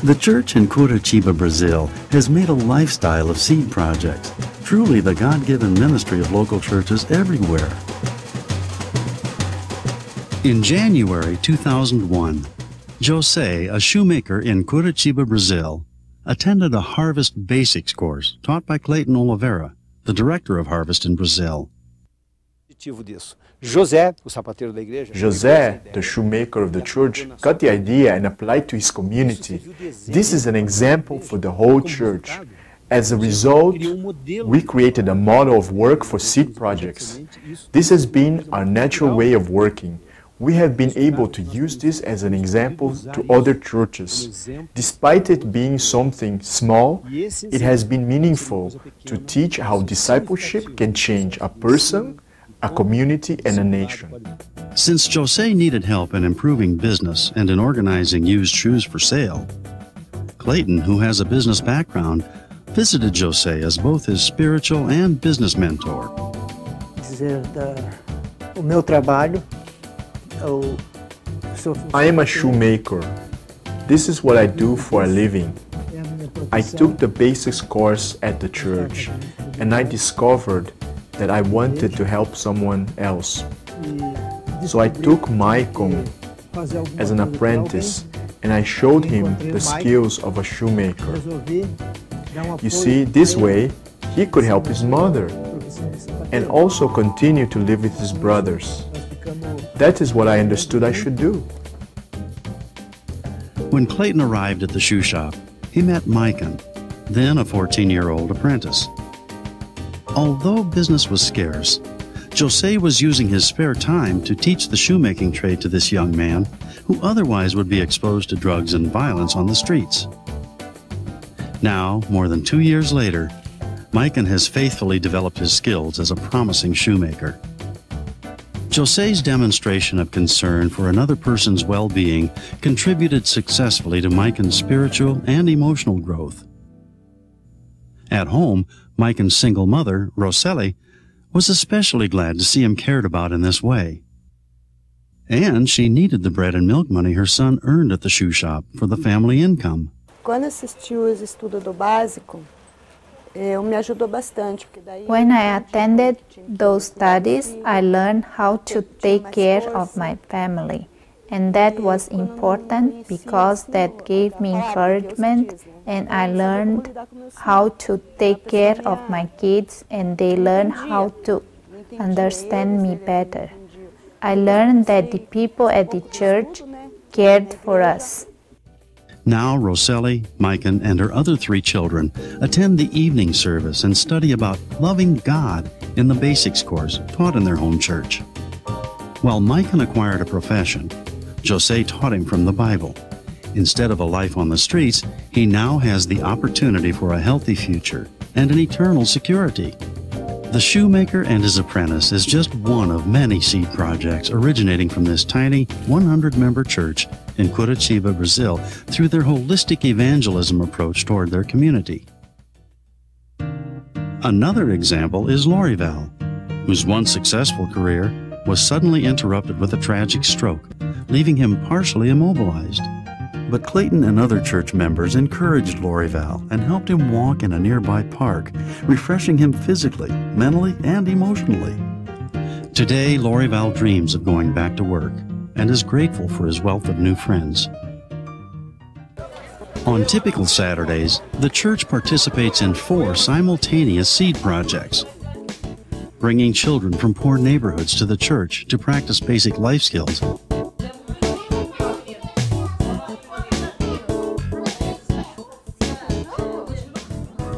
The church in Curitiba, Brazil has made a lifestyle of seed projects, truly the God-given ministry of local churches everywhere. In January 2001, Jose, a shoemaker in Curitiba, Brazil, attended a Harvest Basics course taught by Clayton Oliveira, the director of Harvest in Brazil. José, the shoemaker of the church, got the idea and applied to his community. This is an example for the whole church. As a result, we created a model of work for seed projects. This has been our natural way of working. We have been able to use this as an example to other churches. Despite it being something small, it has been meaningful to teach how discipleship can change a person, a community, and a nation. Since Jose needed help in improving business and in organizing used shoes for sale, Clayton, who has a business background, visited Jose as both his spiritual and business mentor. I am a shoemaker. This is what I do for a living. I took the basics course at the church, and I discovered that I wanted to help someone else. So I took Michael as an apprentice and I showed him the skills of a shoemaker. You see, this way he could help his mother and also continue to live with his brothers. That is what I understood I should do. When Clayton arrived at the shoe shop, he met Micah, then a 14-year-old apprentice. Although business was scarce, Jose was using his spare time to teach the shoemaking trade to this young man who otherwise would be exposed to drugs and violence on the streets. Now, more than 2 years later, Micah has faithfully developed his skills as a promising shoemaker. Jose's demonstration of concern for another person's well-being contributed successfully to Micah's spiritual and emotional growth. At home, Micah's single mother, Roseli, was especially glad to see him cared about in this way. And she needed the bread and milk money her son earned at the shoe shop for the family income. When I attended those studies, I learned how to take care of my family. And that was important because that gave me encouragement, and I learned how to take care of my kids, and they learned how to understand me better. I learned that the people at the church cared for us. Now Roseli, Micah, and her other 3 children attend the evening service and study about loving God in the basics course taught in their home church. While Micah acquired a profession, Jose taught him from the Bible. Instead of a life on the streets, he now has the opportunity for a healthy future and an eternal security. The shoemaker and his apprentice is just one of many seed projects originating from this tiny 100-member church in Curitiba, Brazil, through their holistic evangelism approach toward their community. Another example is Lorival, whose once successful career was suddenly interrupted with a tragic stroke, leaving him partially immobilized. But Clayton and other church members encouraged Lorival and helped him walk in a nearby park, refreshing him physically, mentally, and emotionally. Today, Lorival dreams of going back to work and is grateful for his wealth of new friends. On typical Saturdays, the church participates in 4 simultaneous seed projects, bringing children from poor neighborhoods to the church to practice basic life skills.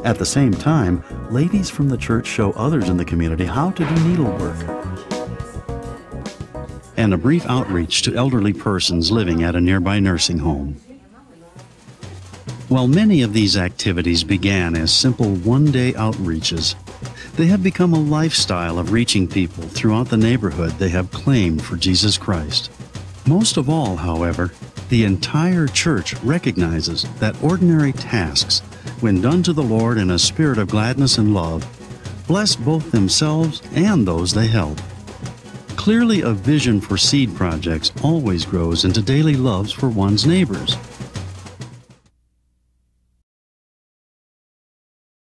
At the same time, ladies from the church show others in the community how to do needlework. And a brief outreach to elderly persons living at a nearby nursing home. While many of these activities began as simple one-day outreaches, they have become a lifestyle of reaching people throughout the neighborhood they have claimed for Jesus Christ. Most of all, however, the entire church recognizes that ordinary tasks, when done to the Lord in a spirit of gladness and love, bless both themselves and those they help. Clearly, a vision for seed projects always grows into daily loves for one's neighbors.